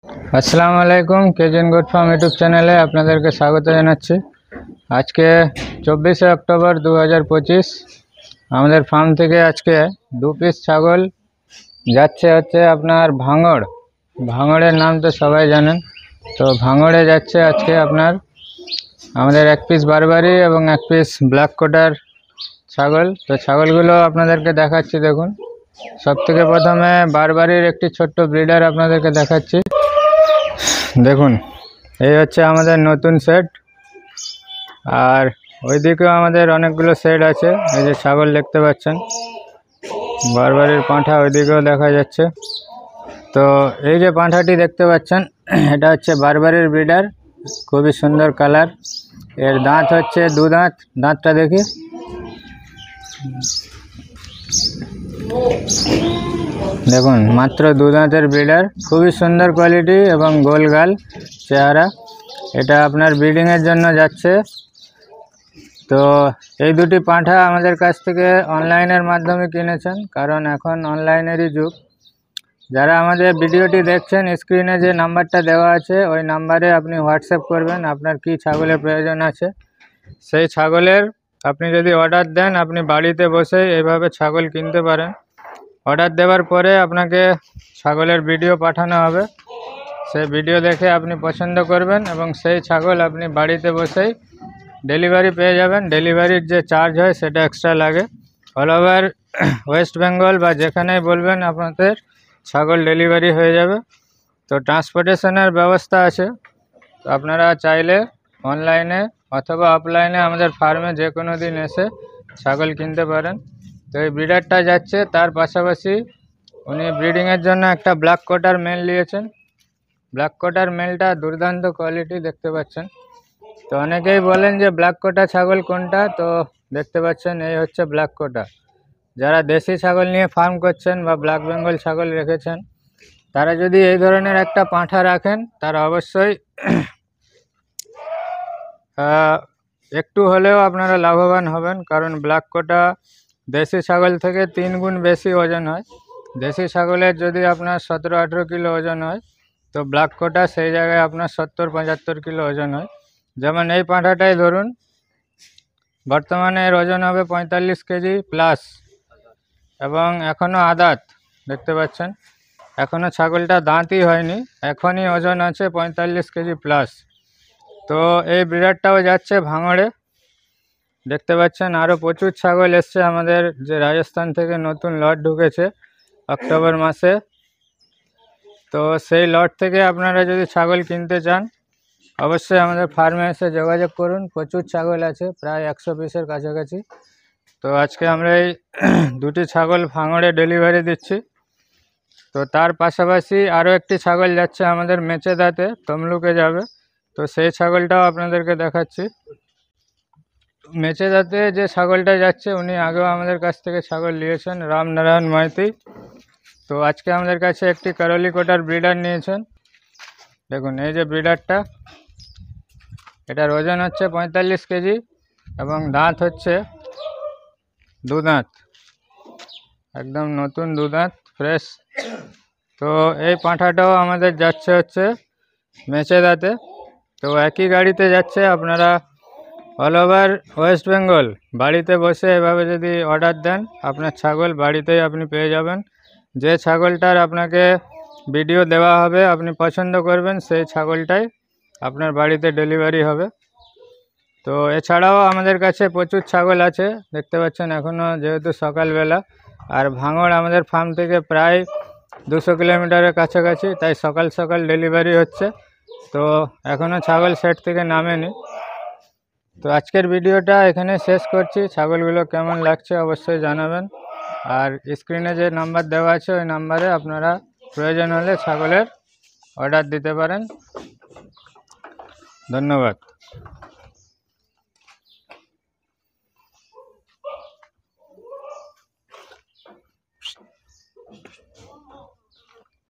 আসসালামু আলাইকুম, কেজেন goat farm YouTube চ্যানেলে আপনাদেরকে স্বাগত জানাচ্ছি। আজকে 24শে অক্টোবর 2025 আমাদের ফার্ম থেকে আজকে 2 পিস ছাগল যাচ্ছে আপনার ভাঙড়ের নাম তো সবাই জানেন। তো ভাঙড়ে যাচ্ছে আজকে আপনার আমাদের 1 পিস বারবারি এবং 1 পিস ব্ল্যাক কোটার ছাগল। তো ছাগলগুলো আপনাদেরকে দেখাচ্ছি, দেখুন। সবথেকে প্রথমে বারবারির একটি ছোট্ট ব্রিডার আপনাদেরকে দেখাচ্ছি। দেখুন, এই হচ্ছে আমাদের নতুন সেট, আর ওইদিকেও আমাদের অনেকগুলো সেট আছে। এই যে ছাগল দেখতে পাচ্ছেন, বারবারির পাঁঠা ওইদিকেও দেখা যাচ্ছে। তো এই যে পাঁঠাটি দেখতে পাচ্ছেন, এটা হচ্ছে বারবারির ব্রিডার, খুবই সুন্দর কালার। এর দাঁত হচ্ছে 2 দাঁত। দাঁতটা দেখি, দেখুন, মাত্র 2 দাঁতের ব্রিডার, খুবই সুন্দর কোয়ালিটি এবং গোলগাল চেহারা। এটা আপনার ব্রিডিংয়ের জন্য যাচ্ছে। তো এই দুটি পাঁঠা আমাদের কাছ থেকে অনলাইনের মাধ্যমে কিনেছেন, কারণ এখন অনলাইনেরই যুগ। যারা আমাদের ভিডিওটি দেখছেন, স্ক্রিনে যে নাম্বারটা দেওয়া আছে ওই নাম্বারে আপনি হোয়াটসঅ্যাপ করবেন আপনার কি ছাগলের প্রয়োজন আছে। সেই ছাগলের আপনি যদি অর্ডার দেন, আপনি বাড়িতে বসে এইভাবে ছাগল কিনতে পারেন। অর্ডার দেওয়ার পরে আপনাকে ছাগলের ভিডিও পাঠানো হবে, সেই ভিডিও দেখে আপনি পছন্দ করবেন এবং সেই ছাগল আপনি বাড়িতে বসেই ডেলিভারি পেয়ে যাবেন। ডেলিভারির যে চার্জ হয় সেটা এক্সট্রা লাগে। অল ওভার ওয়েস্ট বেঙ্গল বা যেখানেই বলবেন আপনাদের ছাগল ডেলিভারি হয়ে যাবে। তো ট্রান্সপোর্টেশনের ব্যবস্থা আছে। তো আপনারা চাইলে অনলাইনে অথবা অফলাইনে আমাদের ফার্মে যে কোনো দিন এসে ছাগল কিনতে পারেন। তো এই ব্রিডারটা যাচ্ছে, তার পাশাপাশি উনি ব্রিডিংয়ের জন্য একটা ব্ল্যাক কোটার মেল নিয়েছেন। ব্ল্যাক কোটার মেলটা দুর্দান্ত কোয়ালিটি, দেখতে পাচ্ছেন। তো অনেকেই বলেন যে ব্ল্যাক কোটা ছাগল কোনটা, তো দেখতে পাচ্ছেন এই হচ্ছে ব্ল্যাক কোটা। যারা দেশি ছাগল নিয়ে ফার্ম করছেন বা ব্ল্যাক বেঙ্গল ছাগল রেখেছেন, তারা যদি এই ধরনের একটা পাঁঠা রাখেন, তারা অবশ্যই একটু হলেও আপনারা লাভবান হবেন। কারণ ব্ল্যাক কোটা দেশি ছাগল থেকে 3 গুণ বেশি ওজন হয়। দেশি ছাগলের যদি আপনার 17-18 কিলো ওজন হয়, তো ব্ল্যাক কোটা সেই জায়গায় আপনার 70-75 কিলো ওজন হয়। যেমন এই পাঁঠাটাই ধরুন, বর্তমানে এর ওজন হবে 45 কেজি প্লাস, এবং এখনও আদাত, দেখতে পাচ্ছেন। এখনও ছাগলটা দাঁতই হয়নি, এখনই ওজন আছে 45 কেজি প্লাস। তো এই ব্রিডারটাও যাচ্ছে ভাঙড়ে, দেখতে পাচ্ছেন। আরও প্রচুর ছাগল এসছে আমাদের, যে রাজস্থান থেকে নতুন লট ঢুকেছে অক্টোবর মাসে। তো সেই লট থেকে আপনারা যদি ছাগল কিনতে চান, অবশ্যই আমাদের ফার্মে এসে যোগাযোগ করুন। প্রচুর ছাগল আছে, প্রায় 100 পিসের কাছাকাছি। তো আজকে আমরা এই 2টি ছাগল ভাঙড়ে ডেলিভারি দিচ্ছি। তো তার পাশাপাশি আরও একটি ছাগল যাচ্ছে আমাদের মেচেদাতে, তমলুকে যাবে। তো সেই ছাগলটাও আপনাদেরকে দেখাচ্ছি। মেচেদাতে যে ছাগলটা যাচ্ছে, উনি আগেও আমাদের কাছ থেকে ছাগল নিয়েছেন, রামনারায়ণ মাইতি। তো আজকে আমাদের কাছে একটি কারলি কোটার ব্রিডার নিয়েছেন। দেখুন, এই যে ব্রিডারটা, এটার ওজন হচ্ছে 45 কেজি এবং দাঁত হচ্ছে 2 দাঁত, একদম নতুন 2 দাঁত, ফ্রেশ। তো এই পাঁঠাটাও আমাদের যাচ্ছে হচ্ছে মেচেদাতে। তো একই গাড়িতে যাচ্ছে। আপনারা অল ওভার ওয়েস্ট বেঙ্গল বাড়িতে বসে এভাবে যদি অর্ডার দেন, আপনার ছাগল বাড়িতেই আপনি পেয়ে যাবেন। যে ছাগলটার আপনাকে ভিডিও দেওয়া হবে, আপনি পছন্দ করবেন, সেই ছাগলটাই আপনার বাড়িতে ডেলিভারি হবে। তো এছাড়াও আমাদের কাছে প্রচুর ছাগল আছে, দেখতে পাচ্ছেন। এখনও যেহেতু সকালবেলা, আর ভাঙড় আমাদের ফার্ম থেকে প্রায় 200 কিলোমিটারের কাছাকাছি, তাই সকাল সকাল ডেলিভারি হচ্ছে। তো এখনও ছাগল সেট থেকে নামেনি। তো আজকের ভিডিওটা এখানে শেষ করছি। ছাগলগুলো কেমন লাগছে অবশ্যই জানাবেন। আর স্ক্রিনে যে নাম্বার দেওয়া আছে ওই নাম্বারে আপনারা প্রয়োজন হলে ছাগলের অর্ডার দিতে পারেন। ধন্যবাদ।